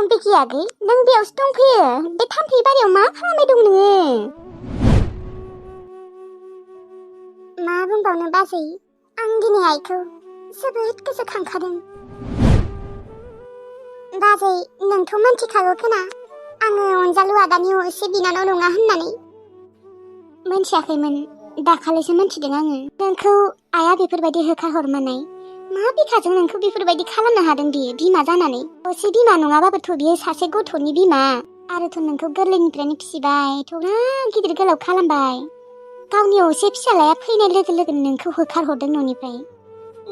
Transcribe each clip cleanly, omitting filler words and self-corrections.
अम्बिकी आगै नों बेयावसो दंफैयो बे थाम्फै बारियाव मा खालामबाय दं नोङो? मा बुंबावनो बाजै आं दिनै आइखौ जोबोद गोसोखांखादों। बाजै नोंथ' मोनथिखागौ खोना आङो अनजालु आदानि असे बिनानाव नङा होननानै। मोनथियाखैमोन दाखालिसो मोनथिदों आङो। नोंखौ आइया बेफोरबायदि होखारहरमानाय मा बिखाजों नोंखौ बेफोरबायदि खालामनो हादों बियो बिमा जानानै? असे बिमा नङाबाबोथ' बियो सासे गथ'नि बिमा आरोथ' नोंखौ गोरलैनिफ्रायनो फिसिबाय थौरा गिदिर गोलाव खालामबाय। गावनि असे फिसालाया फैनाय लोगो लोगोनो नोंखौ होखारहरदों न'निफ्राय।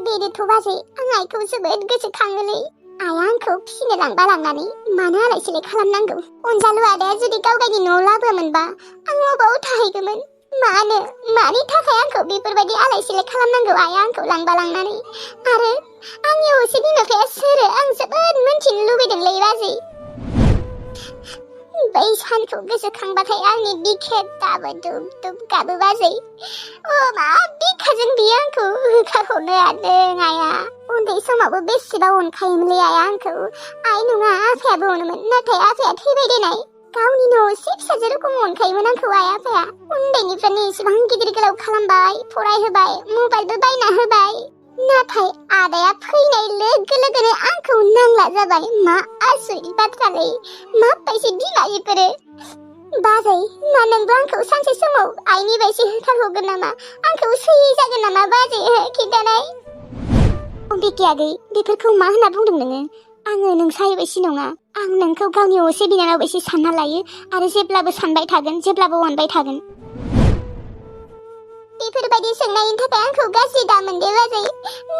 बेनोथ' बाजै आं आइखौ जोबोद गोसोखाङोलै। आइया आंखौ फिसिनो लांबा लांनानै मानो आलाय सिलाय खालामनांगौ? अनजालु आदाया जुदि गावगायनि न'आव लाबोआमोनबा आं अबाव थाहैगौमोन? मानि थाखाय आंखौ बेफोरबायदि आलाय सिलाय खालामनांगौ आइया आंखौ लांबा लांनानै? आरो आंनि असे बिमा बिफाया सोरो आं जोबोद मोनथिनो लुबैदोंलै बाजै। बै सानखौ गोसोखांबाथाय आंनि बिखाया दाबो दुब दुब गाबो बाजै। मा बिखाजों बियो आंखौ होखारहरनो हादों आइया? उन्दै समावबो बेसेबा अनखायोमोनलै आइया आंखौ। आइ नङा आफायाबो अनोमोन नाथाय आफाया थैबाय देनाय। गावनि न'से फिसाजो रखम अनखायोमोन आंखौ आइ आफाया। उन्दैनिफ्रायनो एसेबां गिदिर गोलाव खालामबाय फरायहोबाय मबाइलबो बायना होबाय। नाथाय आदाया फैनाय लोगो लोगोनो आंखौ नांला जाबाय। मा आसरित बाथ्रालै माबायदि बिमा इफोरो? बाजै मा नोंबो आंखौ सानसे समाव आइनि बायदि होखारहरगोन नामा? आंखौ सैयै जागोन नामा बाजै खिन्थानाय? अम्बिकी आगै बेफोरखौ मा होनना बुंदों नोङो? आङो नोंसाय बायदि नङा। आं नोंखौ गावनि असे बिनानाव बायदि सानना लायो आरो जेब्लाबो सानबाय थागोन जेब्लाबो अनबाय थागोन। बेफोरबायदि सोंनायनि थाखाय आंखौ गाज्रि दामोन दे बाजै।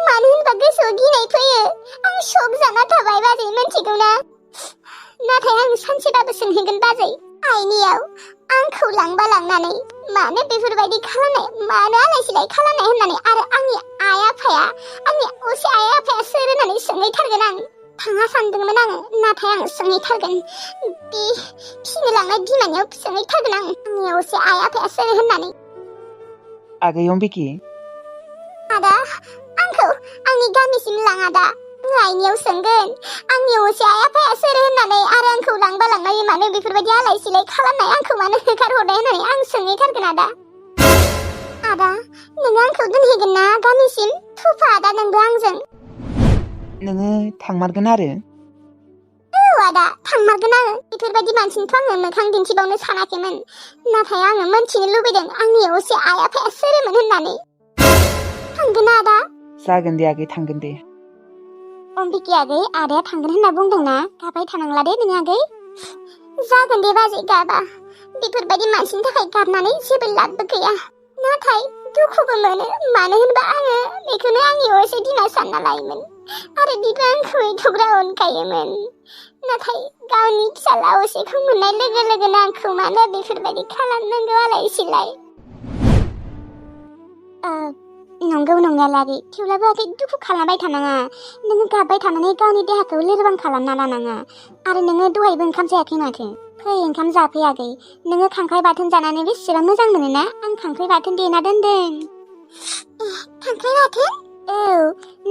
मानो होनबा गोसोआव गिनाय फैयो। आं शक जाना थाबाय बाजै मोनथिगौ ना? नाथाय आं सानसेबाबो सोंहैगोन बाजै आइनियाव आंखौ लांबा लांनानै मानो बेफोरबायदि खालामनाय मानो आलाय सिलाय खालामनाय होननानै आरो आंनि आइ आफाया आंनि असे आइ आफाया सोर होननानै सोंहैथारगोन आं। थाङा सानदोंमोन आङो नाथाय आं सोंहैथारगोन। बे फिसिनो लांनाय बिमानियाव सोंहैथारगोन आं आंनि असे आइ आफाया सोर होननानै। आगै अम्बिकी आदा आंखौ आंनि गामिसिम लां आदा। आइनियाव सोंगोन आंनि असे आइ आफाया सोर होननानै आरो आंखौ लांबा लांनानै मानो बेफोरबायदि आलाय सिलाय खालामनाय आंखौ मानो होखारहरनाय होननानै आं सोंहैथारगोन आदा। आदा नोङो आंखौ दोनहैगोन ना गामिसिम? थुफा आदा नोंबो आंजों। नोङो थांमारगोन आरो? औ आदा थांमारगोन आङो। बेफोरबायदि मानसिनिथ' आङो मोखां दिन्थिबावनो सानाखैमोन। नाथाय आङो मोनथिनो लुबैदों आंनि असे आइ आफाया सोरमोन होननानै। थांगोन आदा? जागोन दे आगै थांगोन दे। अम्बिकी आगै आदाया थांगोन होनना बुंदोंना गाबबाय थानांला दे नों आगै। जागोन दे बाजै गाबा। बेफोरबायदि मानसिनि थाखाय गाबनानै जेबो लाबबो गैया। नाथाय दुखुबो मोनो मानो होनबा आङो बेखौनो आंनि असे बिमा सानना लायोमोन आरो बिबो आंखौ एथ'ग्रा अनखायोमोन। नाथाय गावनि फिसाला असेखौ मोननाय लोगो लोगोनो आंखौ मानो बेफोरबायदि खालामनांगौ आलाय सिलाय? नंगौ नंनायालाय थेवब्लाबो आगै दुखु खालामबाय थानाङा। नोङो गाबबाय थानानै गावनि देहाखौ लोरबां खालामना लानाङा। आरो नोङो दहायबो ओंखाम जायाखै माथो? फै ओंखाम जाफै आगै। नोङो खांख्राइ बाथोन जानानै बेसेबां मोजां मोनोना? आं खांख्राइ बाथोन देना दोनदों। खांख्राइ बाथोन? औ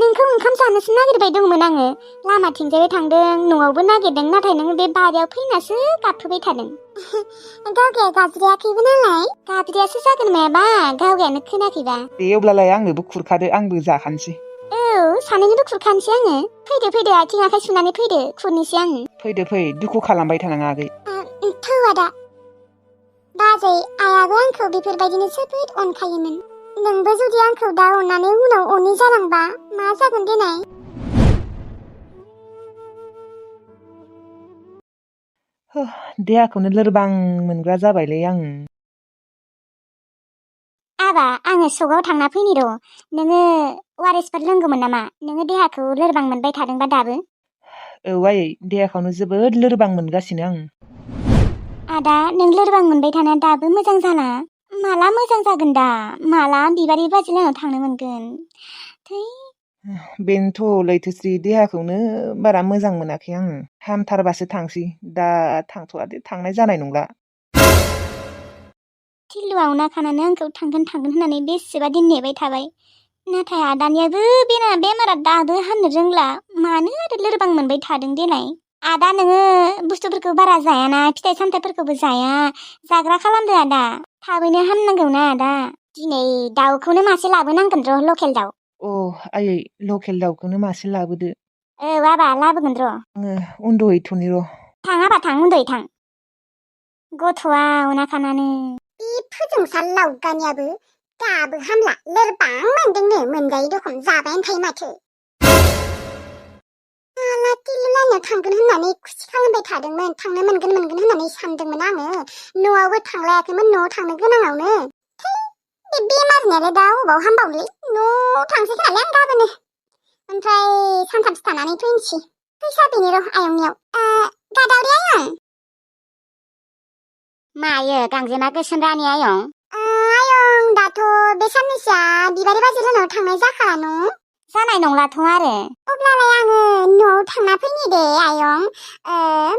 नोंखौ ओंखाम जानोसो नागिरबाय दंमोन आङो। लामाथिंजाय थांदों न'आवबो नागिरदों नाथाय नोङो बे बारियाव फैनासो गाबफैबाय थादों। गावगाया गाबज्रियाखैबो नालाय गाबज्रियासो जागोन मायाबा गावगायानो खोनाखैबा। दे अब्लालाय आंनोबो खुरखादो आंबो जाखानोसै। औ सानैनोबो खुरखानोसै आङो। फैदो आथिं आखाइ सुनानै फैदो खुरनोसै आङो। फै दुखु खालामबाय थानाङा आगै। थौ आदा। बाजै आइयाबो आंखौ बेफोरबायदिनो जोबोद अनखायोमोन। नोंबो जुदि आंखौ दा अननानै उनाव अनै जालांबा मा जागोन देनाय? देहाखौनो लोरबां मोनग्रा जाबायलै आं। आबा आङो सकआव थांना फैनि र'। नोङो वारेसफोर लोंगौमोन नामा? नोङो देहाखौ लोरबां मोनबाय थादोंबा दाबो? औ आयै देहाखौनो जोबोद लोरबां मोनगासिनो आं। आदा नों लोरबां मोनबाय थानाया दाबो मोजां जाला। माला मोजां जागोन दा? माला बिबारि बाजै लाहानाव थांनो मोनगोन? थै बेनोथ' लैथोश्री देहाखौनो बारा मोजां मोनाखै आङो। हामथारबासो थांसै दा थांथ'ला दे थांनाय जानाय नंला। थिलुआव नाखानानै आंखौ थांगोन होननानै बेसेबा दिन नेबाय थाबाय। नाथाय आदानियाबो बेमारा दाबो हामनो रोंला। मानो आरो लोरबां मोनबाय थादों देनाय? आदा नोङो बुस्थुफोरखौ बारा जायाना फिथाइ सामथाइफोरखौबो जाया जाग्रा खालामदो आदा थाबैनो हामनांगौना आदा दिनै दाउखौनो मासे लाबोनांगोन र' लकेल दाउ आयै लकेल दाउखौनो मासे लाबोदो आबा लाबोगोन र' आङो उन्दुहैथ'नि र' थां आबा थां उन्दुयै थां गथ'आ अनाखानानो बे फोजोंसार लावगानियाबो दाबो हामला लोरबां मोनदोंनो मोनजायै रखम जाबायानो थायो माथो लानायाव थांगोन होननानै खुसि खालामबाय थादोंमोन थांनो मोनगोन होननानै सानदोंमोन आङो न'आवबो थांलायाखैमोन न'आव थांनो गोनाङावनो बे बेमारनियालाय दा अबाव हामबावनोलै न'आव थांसै खोनालै आं गाबोनो ओमफ्राय सानथामसो थानानै फैनोसै फैसा बिनि र' आयंनियाव गादावरि आयं मायो गांजेमा गोसोम रानि आयं आयं दाथ' बे साननैसोआ बिबारि बाजै लाहानाव थांनाय जाखाला न' जानाय नंलाथ' आरो अब्लालाय आङो न'आव थांना फैनि दे आयं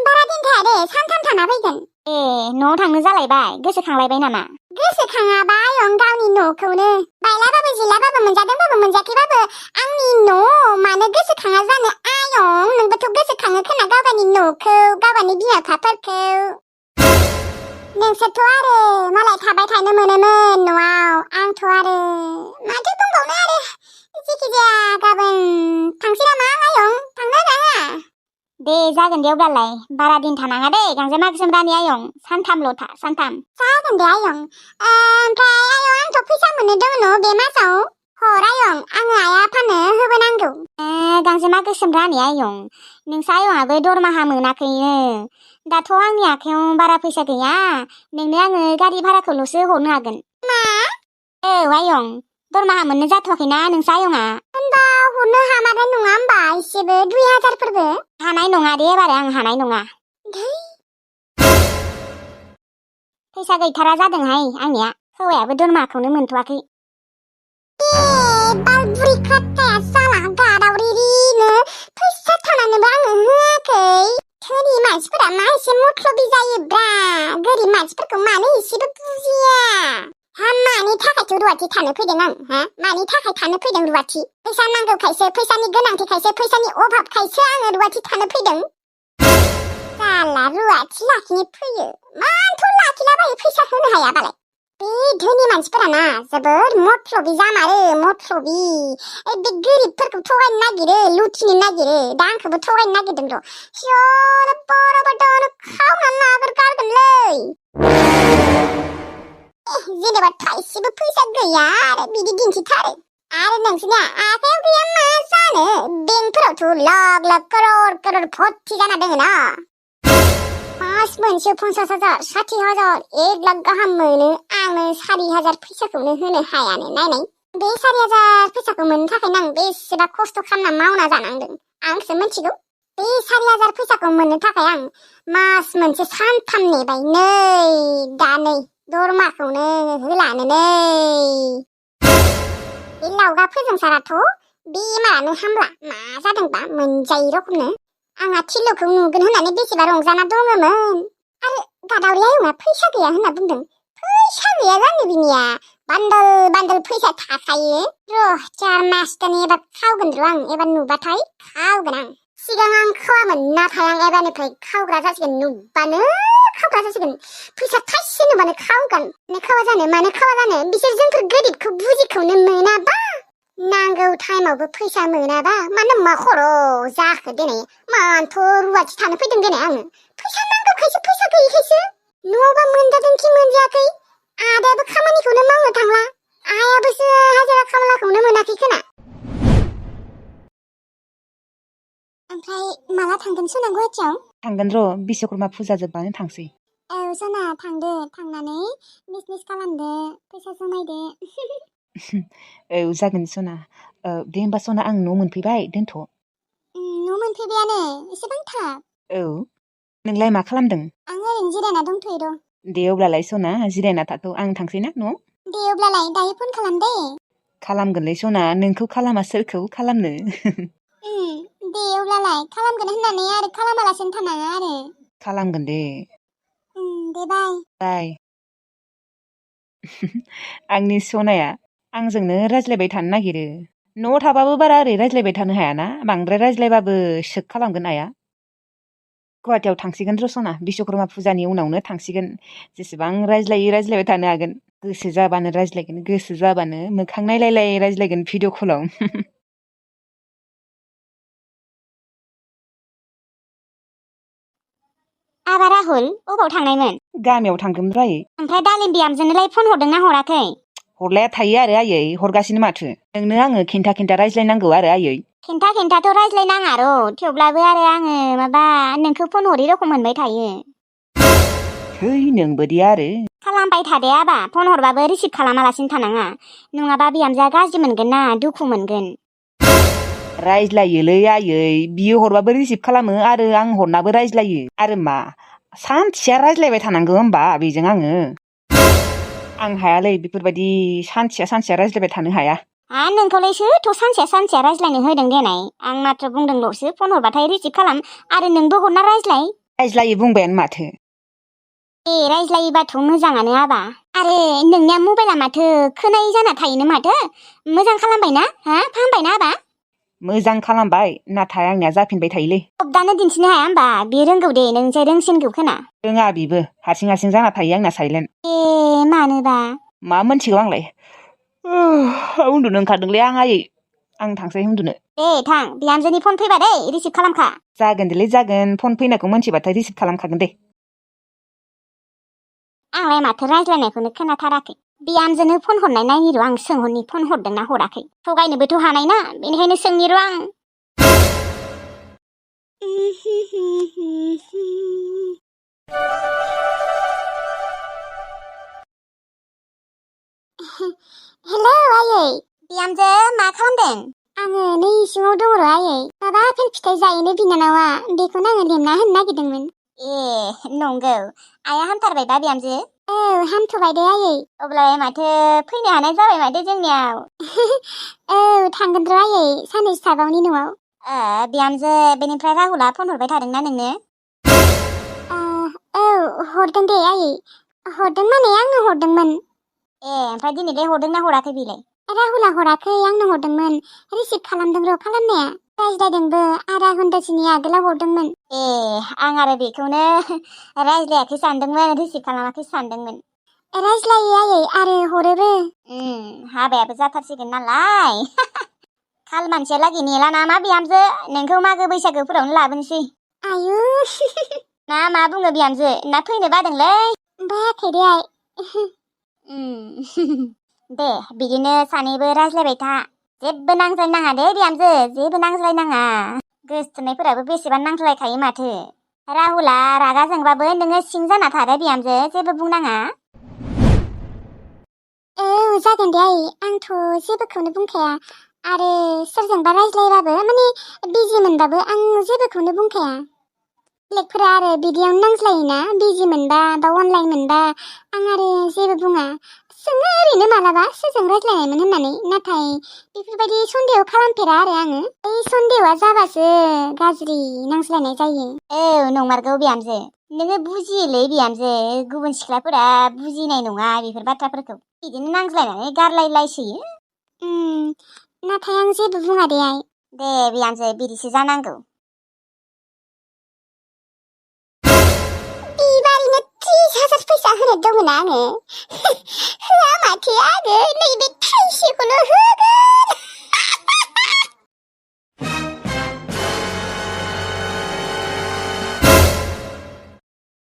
बारा दिन थाया दे सानथाम थाना फैगोन न'आव थांनो जालायबाय गोसोखांलायबाय नामा गोसोखाङाबा आयं गावनि न'खौनो बायलाबाबो जिलाबाबो मोनजादोंबाबो मोनजायाखैबाबो आंनि न' मानो गोसोखाङा जानो आयं नोंबोथ' गोसोखाङो खोना गावगानि न'खौ गावगानि बिमा बिफाफोरखौ नोंसोरथ' आरो मालाय थाबाय थानो मोनोमोन न'आव आंथ' आरो माथो बुंबावनो आरो जिखिजाया गाबोन थांसै नामा आयं थांनो नाङा दे जागोन दे अब्लालाय बारा दिन थानाङा दे गांजेमा गोसोम रानि आयं सानथामल' था सानथाम जागोन दे आयं ओमफ्राय आयं आंथ' फैसा मोननो दङ न' बे मासाव हर आयं आङो आइ आफानो होबोनांगौ गांजेमा गोसोम रानि आयं नोंसा आयंआबो दरमाहा मोनाखैनो दाथ' आंनि आखायाव बारा फैसा गैया नोंनो आङो गारि भाराखौल'सो हरनो हागोन मा आयं दरमाहा मोननो जाथ'वाखैना नोंसा आयंआ होनबा हरनो हामारनाय नङा होमबा एसेबो 2000फोरबो हानाय नङा दे एबार आं हानाय नङा फैसा गैथारा जादोंहाय आंनिया हौवायाबो दरमाहाखौनो मोनथ'वाखै बाल बुरि खाथाया साला गादावरिनो फैसा थानानैबो आङो होआखै धोनि मानसिफोरा मा एसे मथलबि जायोब्रा गोरिब मानसिफोरखौ मानो एसेबो बुजिया मानि थाखायथ' रुवाथि थानो फैदों आं मानि थाखाय थानो फैदों रुवाथि फैसा नांगौखायसो फैसानि गोनांथिखायसो फैसानि अभाबखायसो आङो रुवाथि थानो फैदों साला रुवाथि लाखिनो फैयो मानोथ' लाखिलाबायो फैसा होनो हायाबालाय बे धोनि मानसिफोराना जोबोद मथलबि जामारो मथलबि बे गोरिबफोरखौ थगायनो नागिरो लुथिनो नागिरो दा आंखौबो थगायनो नागिरदों र' सियर बर'बादनो खावनानै लाग्रोगारगोनलै जेनेबा थाइसेबो फैसा गैया आरो बिदि दिन्थिथारो आरो नोंसोरनिया आखायाव गैया मा जानो बेंकफोरावथ' लाख लाख करोड़ भर्ति जाना दङ ना मास मोनसेयाव 50,000 60,000 1 लाख गाहाम मोनो आङो 4,000 फैसाखौनो होनो हायानो नायनाय बे 4,000 फैसाखौ मोननो थाखाय आं बेसेबा खस्थ' खालामना मावना जानांदों आंसो मिथिगौ बे 4,000 फैसाखौ मोननो थाखाय आं मास मोनसे सानथाम नेबाय नै दरमाखौनो होलानो नै बे लावगा फोजोंसाराथ' बेमारानो हामला मा जादोंबा मोनजायै रखमनो आंहा थिल'खौ नुगोन होननानै बेसेबा रंजाना दङमोन आरो गादावरि आयंआ फैसा गैया होनना बुंदों फैसा गैया जानो बिनिया बान्डल फैसा थाखायो र' 4 मासखौनो एबार खावगोन र' आं एबार नुबाथाय खावगोन आं सिगां आं खावामोन नाथाय आं एबारनिफ्राय खावग्रा जासिगोन नुबानो खावग्रा जासिगोन फैसा थाइसे नुबानो खावगोन मानो खावा जानो बिसोर जोंफोर गोरिबखौ बुजिखौनो मोनाबा नांगौ टाइमावबो फैसा मोनाबा मानो मा खर' जाखो दिनै मानोथ' रुवाथि थानो फैदों दिनै आङो फैसा नांगौखायसो फैसा गैयिखायसो न'आवबा मोनजादों कि मोनजायाखै आदायाबो खामानिखौनो मावनो थांला आयाबोसो हाजिरा खामलाखौनो मोनाखै खोना ओमफ्राय माला थांगोन सना गुवाहाटियाव थांगोन र' बिश्वकर्मा फुजा जोबबानो थांसै सना थांदो थांनानै बिजनेस खालामदो फैसा जमायदो जागोन सना दे होमबा सना आं न' मोनफैबाय दोनथ' न' मोनफैबायानो एसेबां थाब नोंलाय मा खालामदों आं ओरैनो जिरायना दंथ'यो र' दे अब्लालाय सना जिरायना थाथ' आं थांसै ना न'आव दे अब्लालाय दायो फन खालाम दे खालामगोनलै सना नोंखौ खालामा सोरखौ खालामनो दे अब्लालाय खालामगोन होननानै आरो खालामालासिनो थानाङा आरो खालामगोन दे दे बाय आंनि सनाया आंजोंनो रायज्लायबाय थानो नागिरो न'आव थाबाबो बारा ओरै रायज्लायबाय थानो हायाना बांद्राय रायज्लायबाबो सोख खालामगोन आया गुवाहाटियाव थांसिगोन रसना बिश्वकर्मा फुजानि उनावनो थांसिगोन जेसेबां रायज्लायबाय थानो हागोन गोसो जाबानो रायज्लायगोन गोसो जाबानो मोखां नायलायलाय रायज्लायगोन भिडिअ कलाव आबा राहुल अबाव थांनायमोन गामियाव थांगोन राय ओमफ्राय दालिम बिहामजोनोलाय फन हरदोंना हराखै हरलाया थायो आरो आयै हरगासिनो माथो नोंनो आङो खिन्था रायज्लायनांगौ आरो आयै खिन्थाथ' रायज्लायनाङा र' थेवब्लाबो आरो आङो माबा नोंखौ फन हरि रखम मोनबाय थायो थै नोंबोदि आरो खालामबाय थादे आबा फन हरबाबो रिसिभ खालामालासिनो थानाङा नङाबा बिहामजोआ गाज्रि मोनगोन ना दुखु मोनगोन रायज्लायोलै आयै बियो हरबाबो रिसिभ खालामो आरो आं हरनाबो रायज्लायो आरो मा सानसेया रायज्लायबाय थानांगौ होमबा बेजों आङो आं हायालै बेफोरबायदि सानसेया रायज्लायबाय थानो हाया नोंखौलाय सोरथ' सानसेया रायज्लायनो होदों देनाय आं माथ्र बुंदोंल'सो फन हरबाथाय रिसिभ खालाम आरो नोंबो हरना रायज्लायो बुंबायानो माथो रायज्लायोबाथ' मोजाङानो आबा आरो नोंनिया मबाइला माथो खोनायै जाना थायोनो माथो मोजां खालामबायना फाहामबायना आबा मोजां खालामबाय नाथाय आंनिया जाफिनबाय थायोलै दानो दिन्थिनो हाया होमबा बे रोंगौ दे नोंसोर रोंसिनगौ खोना रोङा बिबो हारसिं जाना थायो आंना साइलेन्ट मानोबा मा मोनथिगौ आंलाय उन्दुनो ओंखारदोंलै आं थांसै उन्दुनो थां बिहामजोनि फन फैबा दै रिसिभ खालामखा जागोन फन फैनायखौ मोनथिबाथाय रिसिभ खालामखागोन दे आंलाय माथो रायज्लायनायखौनो खोनाथाराखै बिहामजोनो फन हरनाय नायनि र' आं सोंहरनि फन हरदोंना हराखै थगायनोबोथ' हानाय ना बेनिखायनो सोंनि र' आं हेलौ आयै बिहामजो मा खालामदों आङो नै इसिङाव दङ र' आयै माबा आपेल फिथाइ जायोनो बिनानावा बेखौनो आङो लेमना होनो नागिरदोंमोन नंगौ आइया हामथारबायबा बिहामजो हामथ'बाय दे आयै अब्लालाय माथो फैनो हानाय जाबाय माथो जोंनियाव थांगोन र' आयै साननैसो थाबावनि न'आव बिहामजो बेनिफ्राय राहुला फन हरबाय थादोंना नोंनो हरदों दे आयै हरदों माने आंनो हरदोंमोन ओमफ्राय दिनैलाय हरदोंना हराखै बेलाय राहुला हराखै आंनो हरदोंमोन रिसिभ खालामदों र' खालामनाया रायज्लायदोंबो आधा घन्टासोनि आगोलाव हरदोंमोन आं आरो बेखौनो रायज्लायाखै सानदोंमोन रिसिभ खालामाखै सानदोंमोन रायज्लायो आयै आरो हरोबो हाबायाबो जाथारसिगोन नालाय खाल मानसियालागै नेला नामा बिहामजो नोंखौ मागो बैसागोफोरावनो लाबोनोसै आयु मा बुङो बिहामजो ना फैनो बादोंलै बायाखै दे आइ दे बिदिनो सानैबो रायज्लायबाय था जेबो नांज्लायनाङा दे बिहामजो जेबो नांज्लायनाङा गोसथोनायफोराबो बेसेबां नांज्लायखायो माथो राहुला रागा जोंबाबो नोङो सिं जाना थादो बिहामजो जेबो बुंनाङा जागोन दे आइ आंथ' जेबोखौनो बुंखाया आरो सोरजोंबा रायज्लायबाबो माने बिजि मोनबाबो आं जेबोखौनो बुंखाया बेलेगफोरा आरो बिदियावनो नांज्लायोना बिजि मोनबा बा अनलाइन मोनबा आं आरो जेबो बुङा सोङो ओरैनो मालाबा सोरजों रायज्लायनायमोन होननानै नाथाय बेफोरबायदि सन्देह खालामफेरा आरो आङो सन्देहआ जाबासो गाज्रि नांज्लायनाय जायो नंमारगौ बिहामजो नोङो बुजियोलै बिहामजो गुबुन सिख्लाफोरा बुजिनाय नङा बेफोर बाथ्राफोरखौ बिदिनो नांज्लायनानै गारलायलायसोयो नाथाय आं जेबो बुङा दे आइ दे बिहामजो बिदिसो जानांगौ बिबारिनो 30,000 फैसा होनो दंमोन आङो होआ माथो आङो नैबे थाइसेखौल' होगोन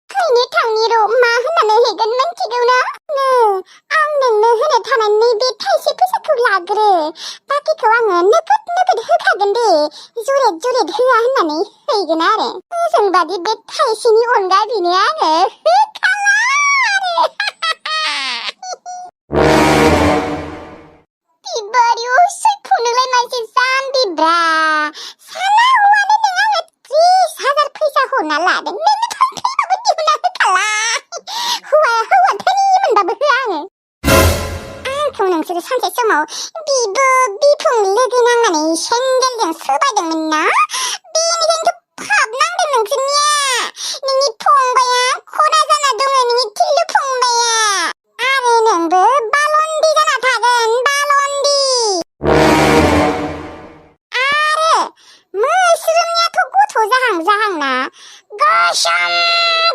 फैनो थांनि र' मा होननानै हैगोन मिन्थिगौना आं नोंनो होनो थानाय नैबे थाइसे फैसाखौ लाग्रो बाखिखौ आङो नोगोद होखागोन दे जुरेद होआ होननानै हैगोन आरो जोंबादि बे थाइसेनि अनगा बिनो आङो होखाला आरो बिबारि उसै फुनोलाय मानसि जाम्बिब्रा साला हौवानो नों आङो 30,000 फैसा हरना लादों नोंनो थैबाबो दिहुनना होखाला हौवा धोनि मोनबाबो होआ आङो आंखौ नोंसोरो सानसे समाव बिफुं लोगो नांनानै सेन्देलजों सोबायदोंमोन ना बेनिखायनोथ' फाब नांदों नोंसोरनिया नोंनि फंबाया खरा जाना दङ नोंनि थिल्लु फंबाया आरो नोंबो बालन्दि जाना थागोन बालन्दि आरो मोस्रोमनियाथ' गथ' जाहांना गोसोम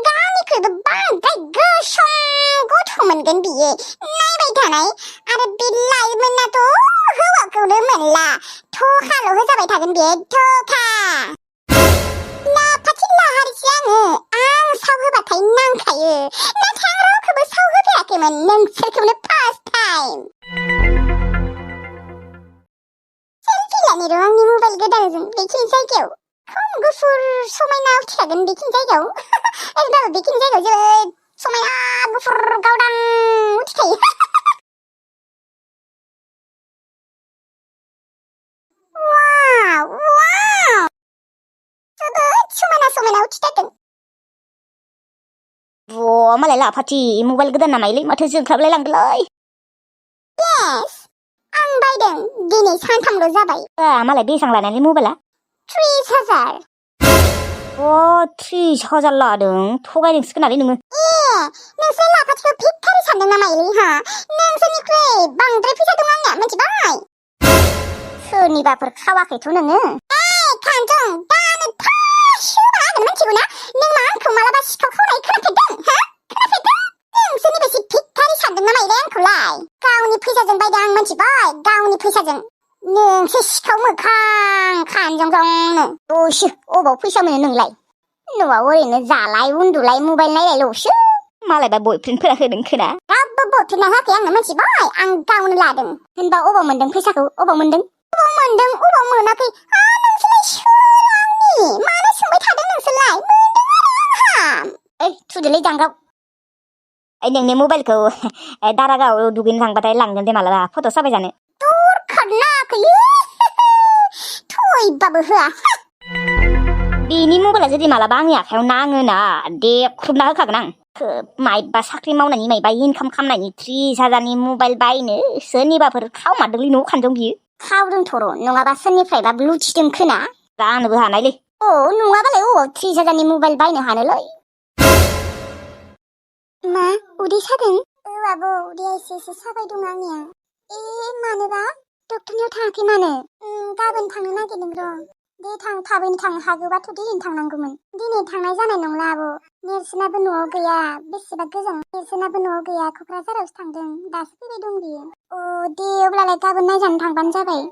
गावनिख्रुइबो बांद्राय गोसोम गथ' मोनगोन बियो नायबाय थानाय आरो बे लाइमोनाथ' हौवाखौनो मोनला थखाल' होजाबाय थागोन बियो थखा लाफाथि लाहारिसो आं साव होबाथाय नांखायो नाथाय आं रावखौबो साव होफेराखैमोन नोंसोरखौनो फार्स्ट टाइम सेलफि लानि र' आंनि मबाइल गोदानजों बेखिनि जायगायाव खम गुफुर समायना उथिखागोन बेखिनि जायगायाव ओरैबाबो बेखिनि जायगायाव जोबोद समायना गुफुर गावदां उथिखायो वाव वाव जोबोद समायना समायना उथिथारदों मालाय लाफाथि मबाइल गोदान नामायलै माथो जोंख्लाबलाय लांदोंलै येस आं बायदों दिनै सानथामल' जाबाय मालाय बेसां लानायलै मबाइला 30,000 30,000 लादों थगायदोंसो खोनालै नोङो नोंसोर लाफाथिखौ भिखारि सानदों ना माइलै हा नोंसोरनिख्रुइ बांद्राय फैसा दं आंनिया मिथिबाय सोरनिबाफोर खावाखैथ' नोङो खानजं दानो थासुबा आगोन मिथिगौ ना नों मा आंखौ मालाबा सिखाव खावनाय खोनाफेरदों हा खोनाफेरदों नोंसोरनि बेसे भिखारि सानदों ना माइलै आंखौलाय गावनि फैसाजों बायदों आं मिथिबाय गावनि फैसाजों नोंसो सिखाव मोखां खानजंजंनो दसे अबाव फैसा मोनो नोंलाय न'आव ओरैनो जालाय उन्दुलाय मबाइल नायलायल'सो मालायबा बयफ्रेन्डफोरा होदों खोना रावबो बयफ्रेन्डा होआखै आंनो मिथिबाय आं गावनो लादों होनबा अबाव मोनदों फैसाखौ अबाव मोनदों अबाव मोनाखै नोंसोरलाय सोर आंनि मानो सोंबाय थादों नोंसोरलाय मोनदों आंहा थुदोलै दांगाव नोंनि मबाइलखौ दारागाव दुगैनो थांबाथाय लांगोन दे मालाबा फट' साफाय जानो दर खारनाखै थैबाबो होआ बेनि मबाइला जुदि मालाबा आंनि आखायाव नाङोना देख्रुबना होखागोन आं माइबा साख्रि मावनायनि माइबा इनकाम खालामनायनि 30,000नि मबाइल बायनो सोरनिबाफोर खावमारदोंलै न' खानजं बियो खावदों थर' नङाबा सोरनिफ्रायबा लुथिदों खोना जानोबो हानायलै नङाबालाय अबाव 30,000नि मबाइल बायनो हानोलै मा उदै सादों आबौ उदैया एसे साबाय दं आंनिया मानोबा डक्टरनियाव थाङाखै मानो गाबोन थांनो नागिरदों र' दे थाबैनो थांनो हागौबाथ' दिनै थांनांगौमोन दिनै थांनाय जानाय नंला आब' नेरसोनाबो न'आव गैया बेसेबा गोजान नेरसोनाबो न'आव गैया क'क्राझारावसो थांदों दासो फैबाय दं बियो दे अब्लालाय गाबोन नायजानो थांबानो जाबाय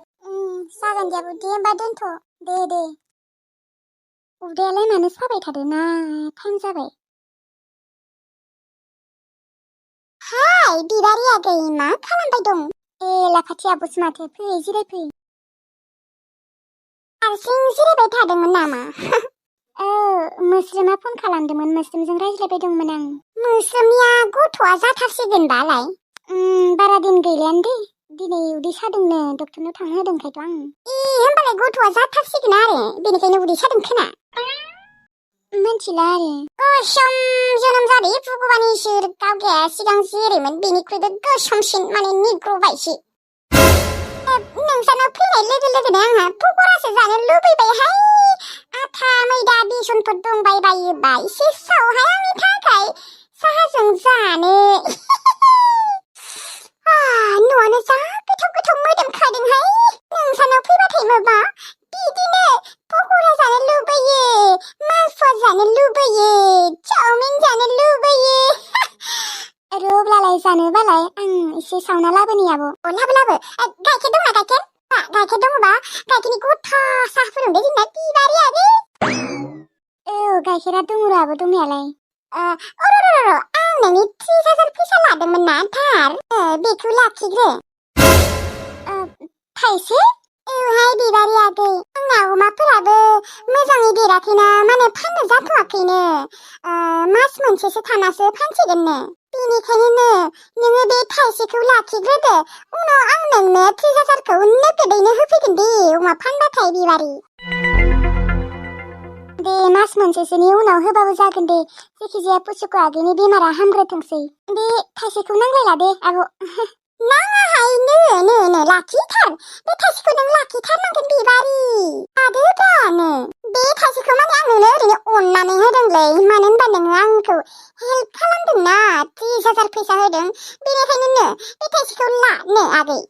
जागोन दे आब' दे होमबा दोनथ' दे उदैयालाय मानो साबाय थादों ना टाइम जाबाय हाय बिबारि आगै मा खालामबाय दं लाफाथि आब'सो माथो फै जिरायफै हारसिं जिरायबाय थादोंमोन नामा मोस्रोमा फन खालामदोंमोन मोस्रोमजों रायज्लायबाय दंमोन आं मोस्रोमनिया गथ'आ जाथारसिगोनबालाय बारा दिन गैलायानो दे दिनै उदै सादोंनो डक्टरनाव थांनो होदोंखायथ' आं होमबालाय गथ'आ जाथारसिगोन आरो बेनिखायनो उदै सादों खोना मिथिला आरो गोसोम जोनोम जादो भगबान इसोर गावगाया सिगां जेरैमोन बेनिख्रुइबो गोसोमसिन माने निग्र'बायसो नोंसानाव फैनाय लोगो लोगोनो आंहा पक'रासो जानो लुबैबायहाय आथा मैदा बेसनफोर दंबाय बायोबा एसे सावहाय आंनि थाखाय साहाजों जानो न'आनो जा गोथाव मोदोमखादोंहाय नोंसानाव फैबाथाय माबा बिदिनो पक'रा जानो लुबैयो मासुवा जानो लुबैयो चावमिन जानो लुबैयो अब्लालाय जानोबालाय आं एसे सावना लाबोनि आब' लाबो गाइखेर दंना गाइखेर दङबा गाइखेरनि गथा साहा फुदुंदो जोंना बिबारि आगै गाइखेरा दङ र' आब' दंनायालाय आं नोंनि 30,000 फैसा लादोंमोन ना थार बेखौ लाखिग्रो थाइसे हाय बिबारि आगै आंना अमाफोराबो मोजाङै देराखैना माने फाननो जाथ'वाखैनो मास मोनसेसो थानासो फानसिगोननो बेनिखायनो नोङो बे थाइसेखौ लाखिग्रोदो उनाव आं नोंनो 30,000खौ नोगोदैनो होफैगोन दे अमा फानबाथाय बिबारि दे मास मोनसेसोनि उनाव होबाबो जागोन दे जेखिजाया पुसुकु आगैनि बेमारा हामग्रोथोंसै बे थाइसेखौ नांलायला दे आब' नाङाहाय नो लाखिथार बे थाइसेखौ नों लाखिथारनांगोन बिबारि आदोब्रानो बे थाइसेखौ माने आं नोंनो ओरैनो अननानै होदोंलै मानो होनबा नोङो आंखौ हेल्प खालामदोंना 30,000 फैसा होदों बेनिखायनो बे थाइसेखौ ला आगै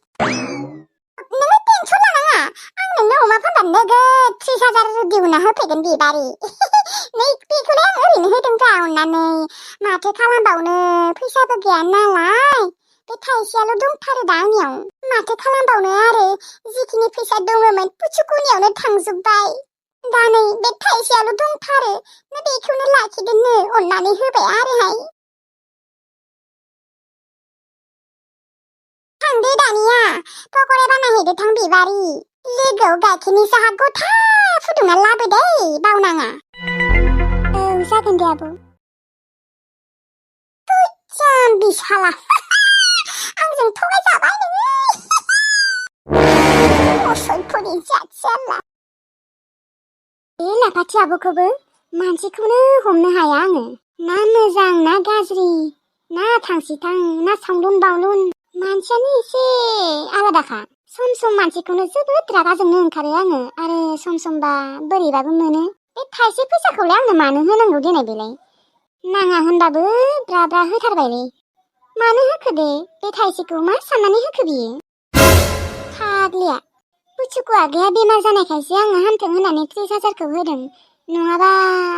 नोङो टेनसन लानाङा आं नोंनो अमा फानबा नोगोद 30,000 30,000 दिहुनना होफैगोन बिबारि नै बेखौलाय आं ओरैनो होदोंब्रा अननानै माथो खालामबावनो फैसाबो गैया नालाय बे थाइसेयाल' दंथारो दा आंनियाव माथो खालामबावनो आरो जिखिनि फैसा दङमोन पुचुकुनियावनो थांजोब्बाय दा नै बे थाइसेयाल' दंथारो ना बेखौनो लाखिदोंनो अननानै होबाय आरोहाय थांदो दानिया पक'रा बानायहैदो थां बिबारि लोगोआव गाइखेरनि साहा गथा फुदुंना लाबो दै बावनाङा औ जागोन दे आब' जाम्बि साला आंजों थगायजाबाय नोङो असयफोरनि जाथि बे लाफाथि आब'खौबो मानसिखौनो हमनो हाया आङो ना मोजां ना गाज्रि ना थांसिथां ना सावलुन बावलुन मानसियानो एसे आलादाखा सम मानसिखौनो जोबोद रागा जोंनो ओंखारो आङो आरो समबा बोरैबाबो मोनो बे थाइसे फैसाखौलाय आंनो मानो होनांगौ देनाय बेलाय नाङा होनबाबो ब्रा होथारबायलै मानो होखो दे बे थाइसेखौ मा साननानै होखो बियो फाग्लिया पुचुकु आगैया बेमार जानायखायसो आङो हामथों होननानै 30,000खौ होदों नङाबा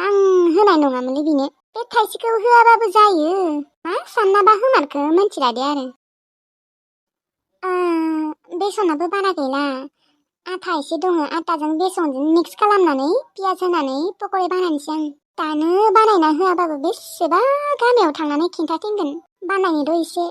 आं होनाय नङामोनलै बिनो बे थाइसेखौ होआबाबो जायो मा साननाबा होमारखो मोनथिला दे आरो बेसनाबो बारा गैला आथा एसे दङ आटाजों बेसनजों मिक्स खालामनानै पियाज होनानै पक'रा बानायनोसै आं दानो बानायना होआबाबो बेसेबा गामियाव थांनानै खिन्थाथिंगोन बानायनोल' एसे